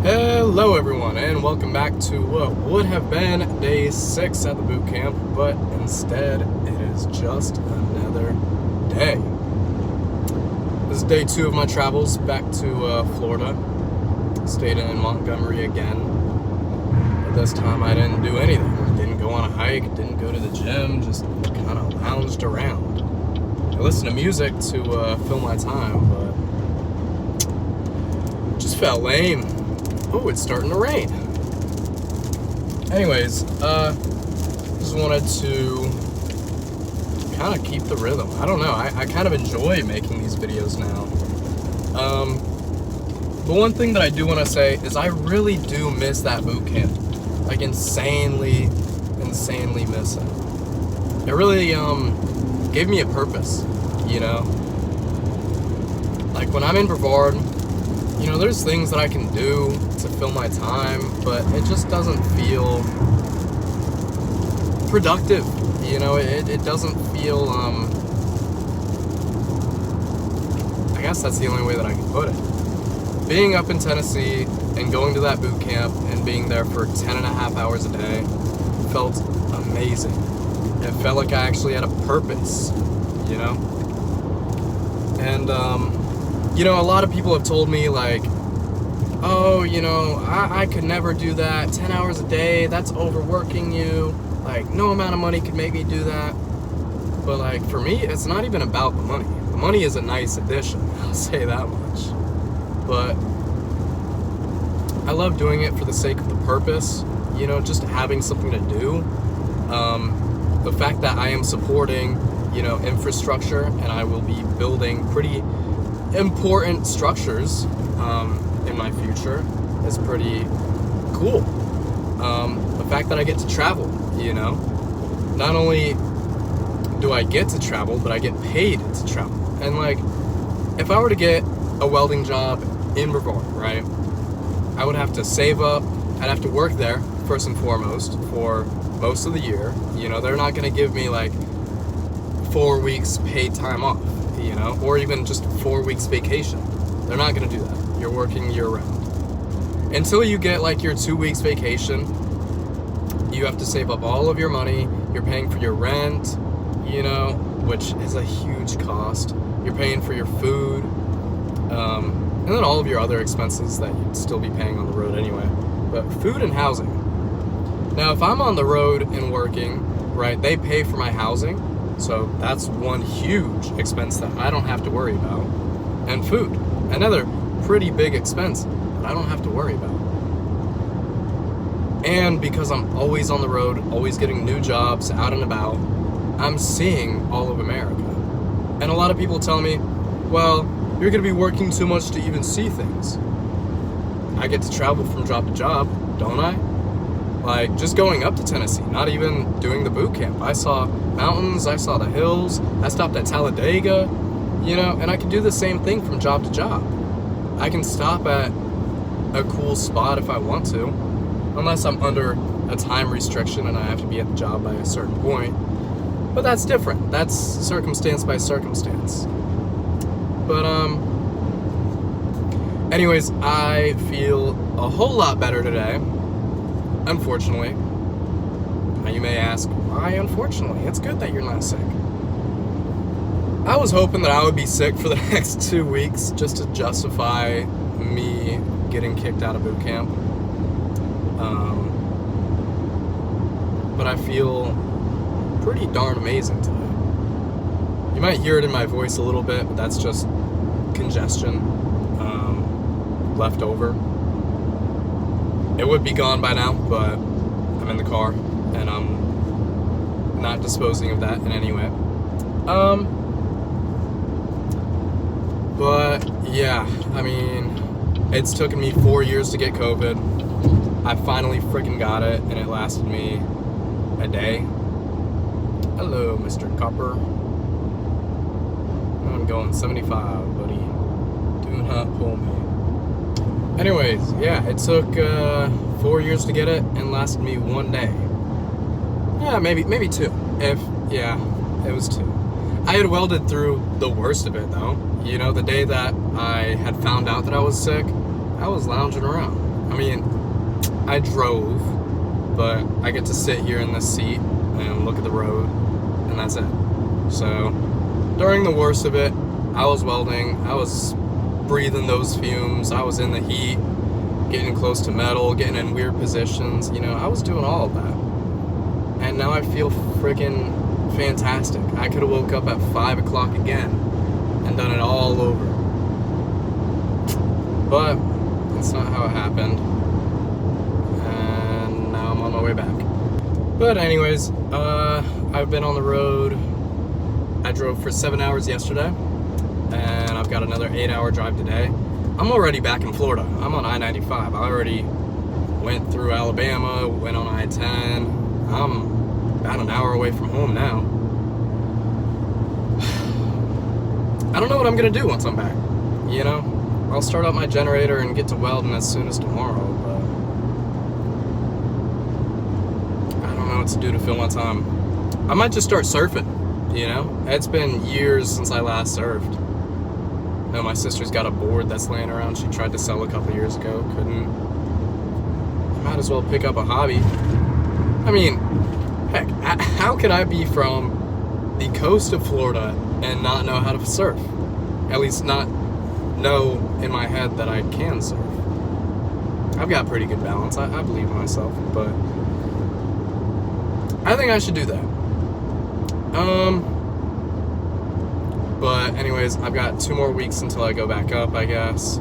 Hello everyone, and welcome back to what would have been day 6 at the boot camp, but instead it is just another day. This is day 2 of my travels back to Florida. Stayed in Montgomery again, but this time I didn't do anything. Didn't go on a hike, didn't go to the gym, just kind of lounged around. I listened to music to fill my time, but just felt lame. Oh, it's starting to rain. Anyways, just wanted to kind of keep the rhythm. I don't know, I kind of enjoy making these videos now. But one thing that I do want to say is I really do miss that boot camp. Like insanely miss it. It really gave me a purpose, you know? Like when I'm in Brevard, you know, there's things that I can do to fill my time, but it just doesn't feel productive. You know, it doesn't feel, I guess that's the only way that I can put it. Being up in Tennessee and going to that boot camp and being there for 10 and a half hours a day felt amazing. It felt like I actually had a purpose, you know? And, you know, a lot of people have told me, like, oh, you know, I could never do that. 10 hours a day, that's overworking you. Like, no amount of money could make me do that. But, like, for me, it's not even about the money. The money is a nice addition, I'll say that much. But I love doing it for the sake of the purpose, you know, just having something to do. The fact that I am supporting, you know, infrastructure, and I will be building pretty important structures in my future is pretty cool. The fact that I get to travel, you know, not only do I get to travel, but I get paid to travel. And like, if I were to get a welding job in Brevard, right, I would have to save up. I'd have to work there first and foremost for most of the year. You know, they're not going to give me like 4 weeks paid time off, you know, or even just 4 weeks vacation. They're not going to do that. You're working year round. Until you get like your 2 weeks vacation, you have to save up all of your money. You're paying for your rent, you know, which is a huge cost. You're paying for your food, and then all of your other expenses that you'd still be paying on the road anyway. But food and housing. Now, if I'm on the road and working, right, they pay for my housing. So that's one huge expense that I don't have to worry about. And food, another pretty big expense that I don't have to worry about. And because I'm always on the road, always getting new jobs, out and about, I'm seeing all of America. And a lot of people tell me, well, you're going to be working too much to even see things. I get to travel from job to job, don't I? Like, just going up to Tennessee, not even doing the boot camp. I saw mountains, I saw the hills, I stopped at Talladega, you know, and I can do the same thing from job to job. I can stop at a cool spot if I want to, unless I'm under a time restriction and I have to be at the job by a certain point. But that's different. That's circumstance by circumstance. But, anyways, I feel a whole lot better today. Unfortunately. Now you may ask, why unfortunately? It's good that you're not sick. I was hoping that I would be sick for the next 2 weeks just to justify me getting kicked out of boot camp. But I feel pretty darn amazing today. You might hear it in my voice a little bit, but that's just congestion left over. It would be gone by now, but I'm in the car and I'm not disposing of that in any way. But yeah, I mean, it's taken me 4 years to get COVID. I finally freaking got it, and it lasted me a day. Hello, Mr. Copper. I'm going 75, buddy. Do not pull me. Anyways, yeah, it took 4 years to get it and lasted me 1 day. Yeah, maybe 2. It was 2. I had welded through the worst of it, though. You know, the day that I had found out that I was sick, I was lounging around. I mean, I drove, but I get to sit here in this seat and look at the road, and that's it. So, during the worst of it, I was welding, I was breathing those fumes, I was in the heat, getting close to metal, getting in weird positions, I was doing all of that. And now I feel freaking fantastic. I could have woke up at 5 o'clock again and done it all over. But that's not how it happened. And now I'm on my way back. But anyways, I've been on the road. I drove for 7 hours yesterday, and I've got another 8-hour drive today. I'm already back in Florida. I'm on I-95. I already went through Alabama, went on I-10. I'm about an hour away from home now. I don't know what I'm gonna do once I'm back. I'll start up my generator and get to welding as soon as tomorrow, but I don't know what to do to fill my time. I might just start surfing, It's been years since I last surfed. My sister's got a board that's laying around. She tried to sell a couple years ago, couldn't. I might as well pick up a hobby. I mean, heck, how can I be from the coast of Florida and not know how to surf? At least not know in my head that I can surf. I've got pretty good balance. I believe in myself, but I think I should do that. But anyways, I've got 2 more weeks until I go back up, I guess.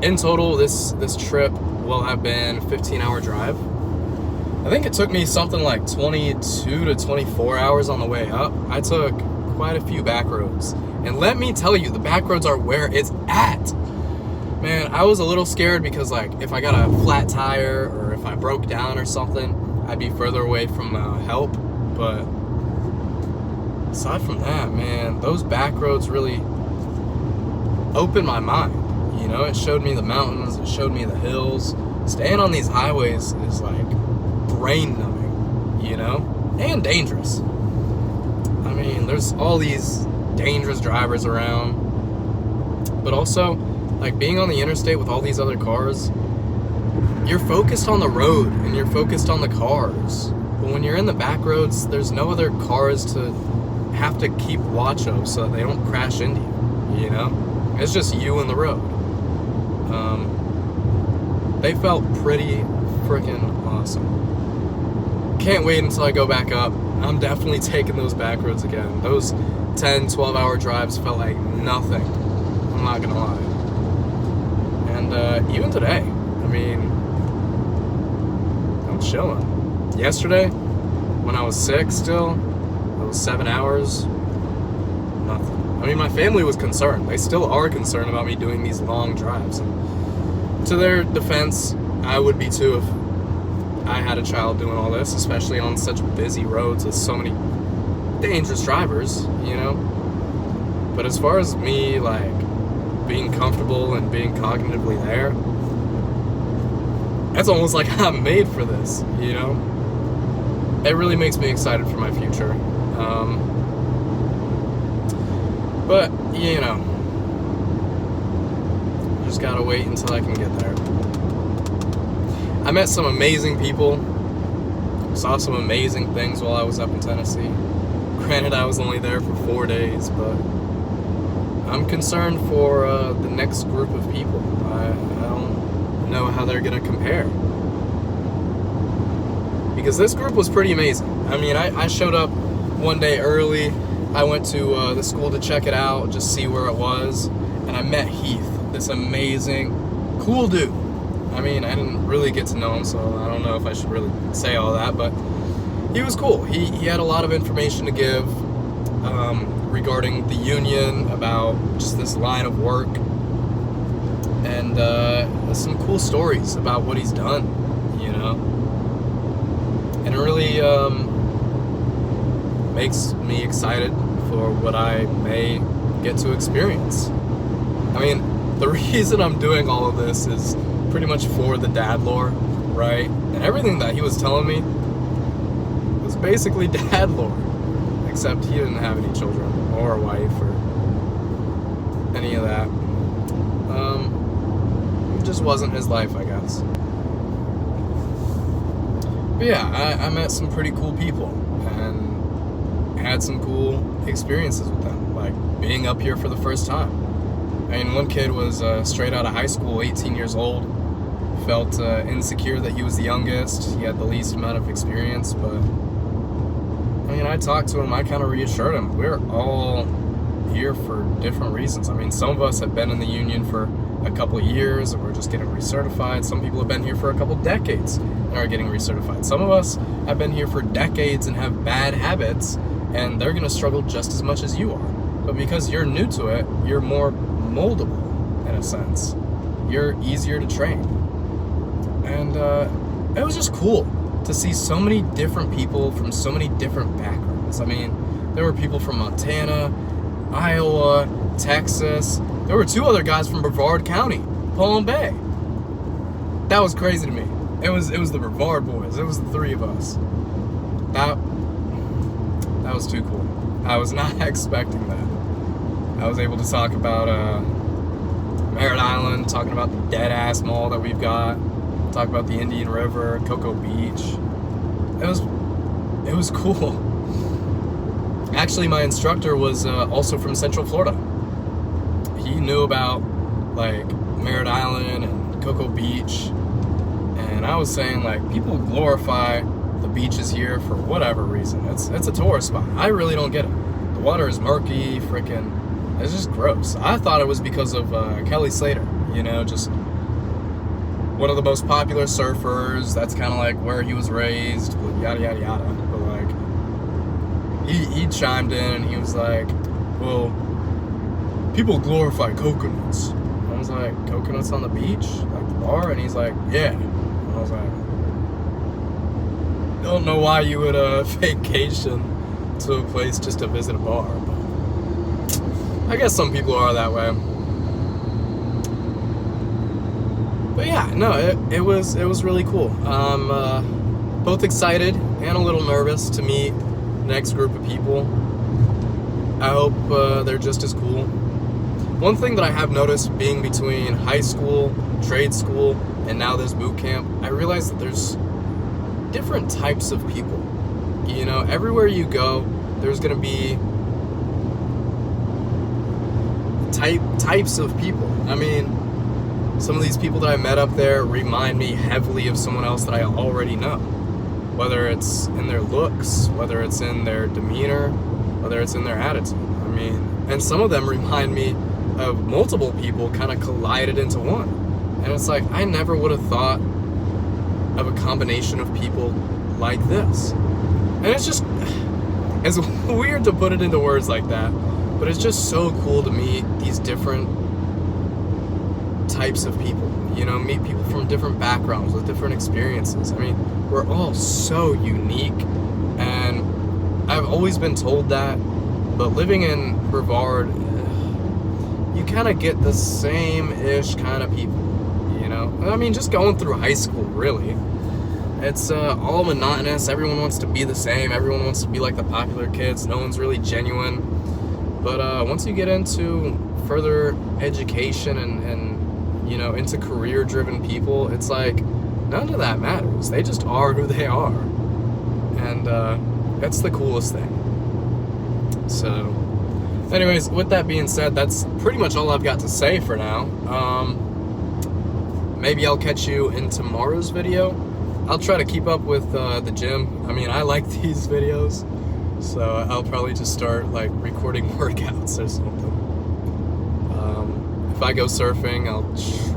In total, this trip will have been a 15-hour drive. I think it took me something like 22 to 24 hours on the way up. I took quite a few back roads. And let me tell you, the back roads are where it's at. Man, I was a little scared because, if I got a flat tire or if I broke down or something, I'd be further away from help. But aside from that, man, those back roads really opened my mind. It showed me the mountains, it showed me the hills. Staying on these highways is brain numbing, and dangerous. I mean, there's all these dangerous drivers around, but also, being on the interstate with all these other cars, you're focused on the road and you're focused on the cars. But when you're in the back roads, there's no other cars to have to keep watch of so that they don't crash into you, It's just you and the road. They felt pretty freaking awesome. Can't wait until I go back up. I'm definitely taking those back roads again. Those 10, 12-hour drives felt like nothing. I'm not gonna lie. And even today, I mean, I'm chilling. Yesterday, when I was sick still, it was 7 hours, nothing. I mean, my family was concerned. They still are concerned about me doing these long drives. And to their defense, I would be too if I had a child doing all this, especially on such busy roads with so many dangerous drivers, But as far as me, being comfortable and being cognitively there, it's almost like I'm made for this, It really makes me excited for my future. But, just gotta wait until I can get there. I met some amazing people, saw some amazing things while I was up in Tennessee. Granted, I was only there for 4 days, but I'm concerned for the next group of people. I don't know how they're gonna compare. Because this group was pretty amazing. I mean, I showed up one day early. I went to the school to check it out, just see where it was, and I met Heath, this amazing, cool dude. I mean, I didn't really get to know him, so I don't know if I should really say all that, but he was cool. He had a lot of information to give regarding the union, about just this line of work, and some cool stories about what he's done, And it really makes me excited for what I may get to experience. I mean, the reason I'm doing all of this is pretty much for the dad lore, right? And everything that he was telling me was basically dad lore, except he didn't have any children or a wife or any of that. just wasn't his life, I guess. But yeah, I met some pretty cool people and had some cool experiences with them, like being up here for the first time. I mean, one kid was straight out of high school, 18 years old, felt insecure that he was the youngest, he had the least amount of experience, but I mean, I talked to him, I kind of reassured him, we're all here for different reasons. I mean, some of us have been in the union for a couple of years and we're just getting recertified. Some people have been here for a couple decades and are getting recertified. Some of us have been here for decades and have bad habits, and they're going to struggle just as much as you are. But because you're new to it, you're more moldable in a sense. You're easier to train. And it was just cool to see so many different people from so many different backgrounds. I mean, there were people from Montana, Iowa, Texas. There were 2 other guys from Brevard County, Palm Bay. That was crazy to me. It was the Brevard boys. It was the 3 of us. That was too cool. I was not expecting that. I was able to talk about Merritt Island, talking about the dead ass mall that we've got, talk about the Indian River, Cocoa Beach. It was cool. Actually, my instructor was also from Central Florida. He knew about like Merritt Island and Cocoa Beach, and I was saying like people glorify the beaches here for whatever reason. It's a tourist spot. I really don't get it. The water is murky, freaking. It's just gross. I thought it was because of Kelly Slater. You know, just one of the most popular surfers. That's kind of like where he was raised. Yada yada yada. But like. He chimed in and he was like, well, people glorify coconuts. I was like, coconuts on the beach? Like the bar? And he's like, yeah. And I was like, don't know why you would vacation to a place just to visit a bar. But I guess some people are that way. But yeah, no, it was really cool. I'm both excited and a little nervous to meet next group of people. I hope they're just as cool. One thing that I have noticed being between high school, trade school, and now this boot camp, I realized that there's different types of people. You know, everywhere you go, there's gonna be types of people. I mean, some of these people that I met up there remind me heavily of someone else that I already know. Whether it's in their looks, whether it's in their demeanor, whether it's in their attitude. I mean, and some of them remind me of multiple people kind of collided into one. And it's like, I never would have thought of a combination of people like this. And it's just, it's weird to put it into words like that, but it's just so cool to meet these different types of people. You know, meet people from different backgrounds with different experiences. I mean, we're all so unique, and I've always been told that, but living in Brevard, you kind of get the same-ish kind of people, you know? I mean, just going through high school, really. It's all monotonous. Everyone wants to be the same. Everyone wants to be like the popular kids. No one's really genuine. But once you get into further education and you know, into career-driven people, it's like, none of that matters. They just are who they are. And that's the coolest thing. So, anyways, with that being said, that's pretty much all I've got to say for now. Maybe I'll catch you in tomorrow's video. I'll try to keep up with the gym. I mean, I like these videos, so I'll probably just start like recording workouts or something. If I go surfing, I'll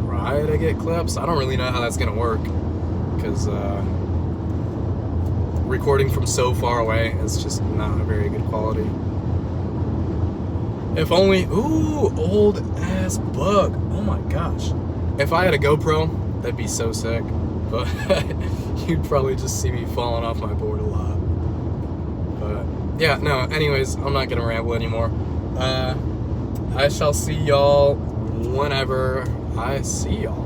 try to get clips. I don't really know how that's gonna work, because recording from so far away is just not a very good quality. If only, ooh, old ass bug. Oh my gosh. If I had a GoPro, that'd be so sick. But you'd probably just see me falling off my board a lot. But yeah, no, anyways, I'm not gonna ramble anymore. I shall see y'all whenever I see y'all.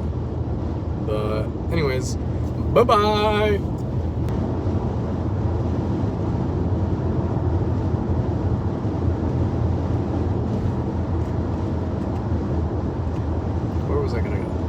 But anyways, bye-bye. Where was I gonna go?